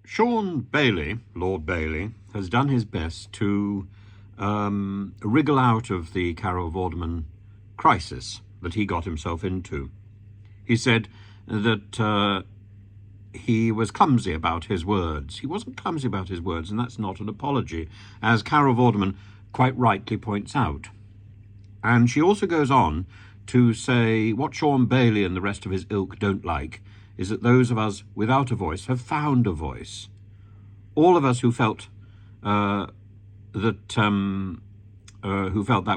Shaun Bailey, Lord Bailey, has done his best to wriggle out of the Carol Vorderman crisis that he got himself into. He said that he was clumsy about his words. He wasn't clumsy about his words, and that's not an apology, as Carol Vorderman quite rightly points out. And she also goes on to say what Shaun Bailey and the rest of his ilk don't like is that those of us without a voice have found a voice. All of us who felt that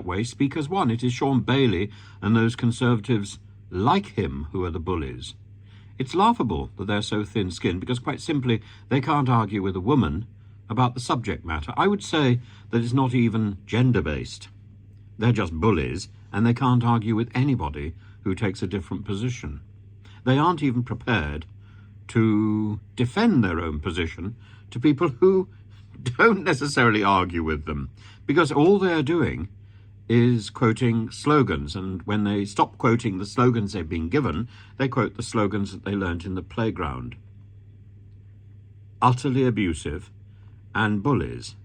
way speak as one. It is Shaun Bailey and those conservatives like him who are the bullies. It's laughable that they're so thin-skinned because, quite simply, they can't argue with a woman about the subject matter. I would say that it's not even gender-based. They're just bullies, and they can't argue with anybody who takes a different position. They aren't even prepared to defend their own position to people who don't necessarily argue with them, because all they're doing is quoting slogans, and when they stop quoting the slogans they've been given, they quote the slogans that they learnt in the playground. Utterly abusive and bullies.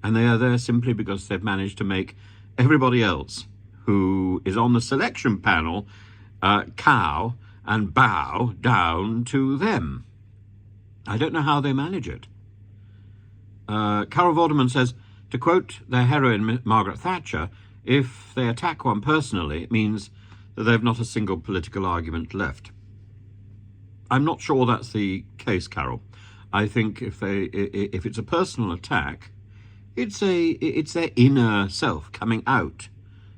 And they are there simply because they've managed to make everybody else who is on the selection panel cow and bow down to them. I don't know how they manage it. Carol Vorderman says, to quote their heroine Margaret Thatcher, if they attack one personally, it means that they have not a single political argument left. I'm not sure that's the case, Carol. I think if it's a personal attack, it's their inner self coming out,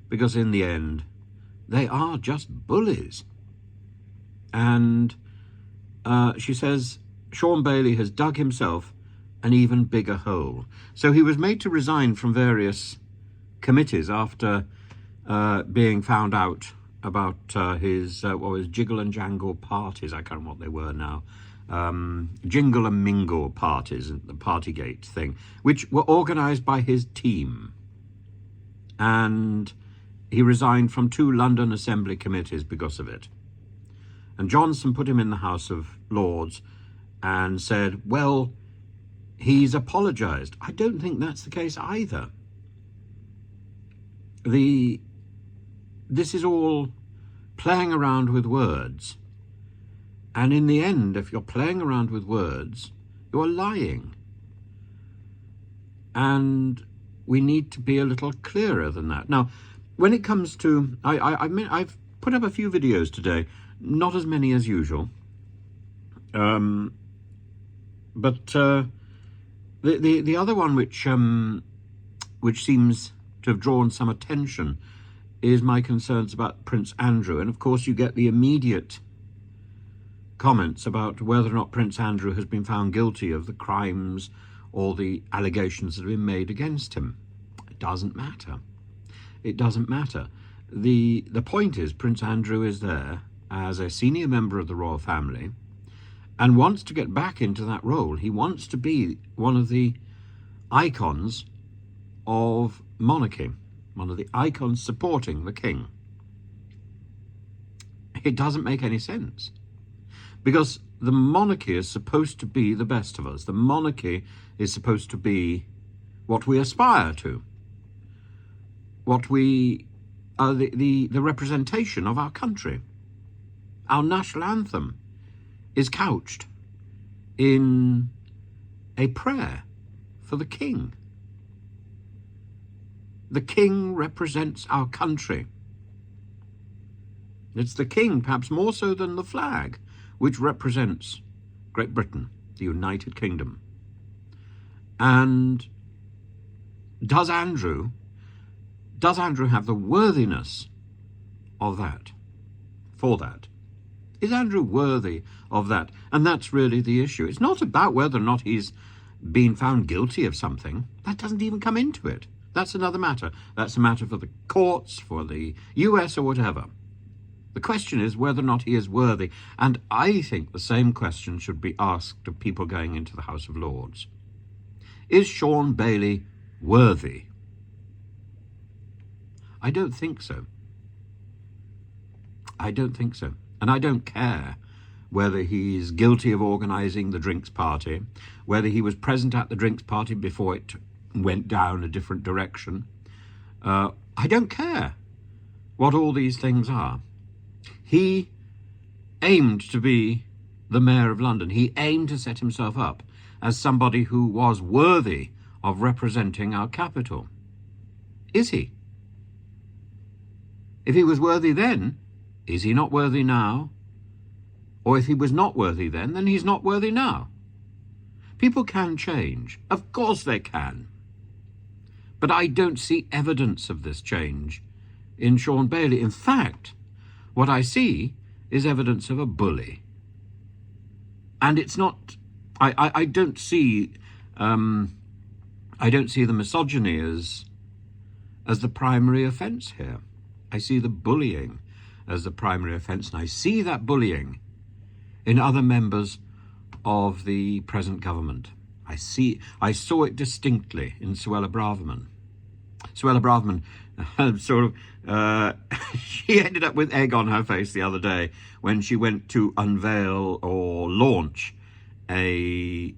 because in the end, they are just bullies. And she says Shaun Bailey has dug himself an even bigger hole. So he was made to resign from various committees after being found out about his jiggle and jangle parties. I can't remember what they were now. Jingle and mingle parties, the Partygate thing, which were organised by his team. And he resigned from 2 London Assembly committees because of it. And Johnson put him in the House of Lords and said, well, he's apologised. I don't think that's the case either. This is all playing around with words. And in the end, if you're playing around with words, you're lying. And we need to be a little clearer than that. Now, when it comes to, I've put up a few videos today, not as many as usual. But the other one which seems to have drawn some attention is my concerns about Prince Andrew. And of course you get the immediate comments about whether or not Prince Andrew has been found guilty of the crimes or the allegations that have been made against him. It doesn't matter. It doesn't matter. The point is Prince Andrew is there as a senior member of the royal family and wants to get back into that role. He wants to be one of the icons of monarchy, one of the icons supporting the king. It doesn't make any sense, because the monarchy is supposed to be the best of us. The monarchy is supposed to be what we aspire to, what we are, the representation of our country. Our national anthem is couched in a prayer for the king. The king represents our country. It's the king, perhaps more so than the flag, which represents Great Britain, the United Kingdom. And does Andrew have the worthiness of that, for that? Is Andrew worthy of that? And that's really the issue. It's not about whether or not he's been found guilty of something. That doesn't even come into it. That's another matter. That's a matter for the courts, for the US or whatever. The question is whether or not he is worthy. And I think the same question should be asked of people going into the House of Lords. Is Shaun Bailey worthy? I don't think so. I don't think so. And I don't care whether he's guilty of organising the drinks party, whether he was present at the drinks party before it went down a different direction. I don't care what all these things are. He aimed to be the Mayor of London. He aimed to set himself up as somebody who was worthy of representing our capital. Is he? If he was worthy then, is he not worthy now? Or if he was not worthy then he's not worthy now. People can change. Of course they can. But I don't see evidence of this change in Shaun Bailey. In fact, what I see is evidence of a bully. And it's not, I don't see the misogyny as the primary offence here. I see the bullying as the primary offence, and I see that bullying in other members of the present government. I saw it distinctly in Suella Braverman. Suella Braverman she ended up with egg on her face the other day when she went to unveil or launch a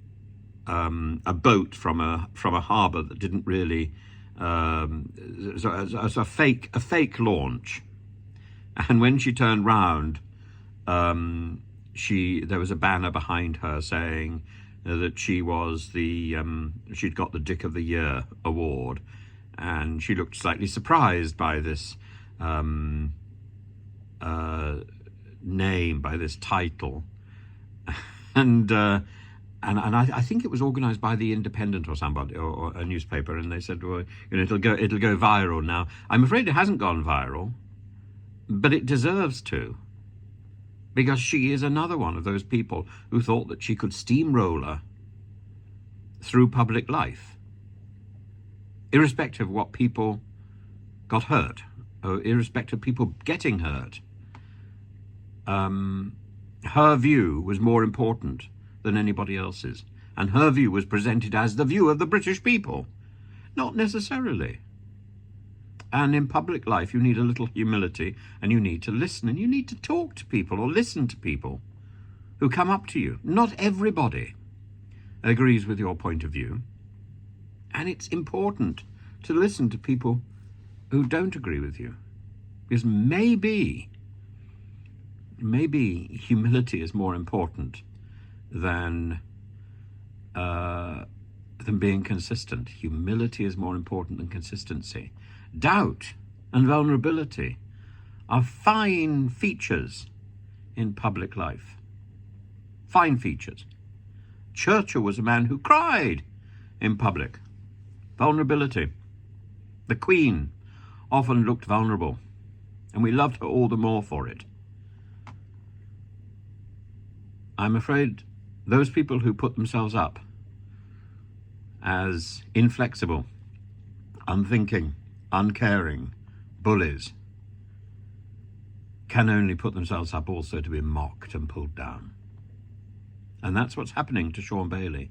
boat from a harbour that didn't really, as a fake launch. And when she turned round, there was a banner behind her saying that she was she'd got the Dick of the Year award, and she looked slightly surprised by this name, by this title, and I think it was organised by the Independent or somebody, or a newspaper, and they said, well, it'll go viral now. I'm afraid it hasn't gone viral, but it deserves to, because she is another one of those people who thought that she could steamroller through public life, irrespective of what people got hurt, or irrespective of people getting hurt. Her view was more important than anybody else's, and her view was presented as the view of the British people. Not necessarily. And in public life, you need a little humility, and you need to listen, and you need to talk to people or listen to people who come up to you. Not everybody agrees with your point of view, and it's important to listen to people who don't agree with you, because maybe humility is more important than being consistent. Humility is more important than consistency. Doubt and vulnerability are fine features in public life. Fine features. Churchill was a man who cried in public. Vulnerability. The Queen often looked vulnerable, and we loved her all the more for it. I'm afraid those people who put themselves up as inflexible, unthinking, uncaring bullies can only put themselves up also to be mocked and pulled down. And that's what's happening to Shaun Bailey.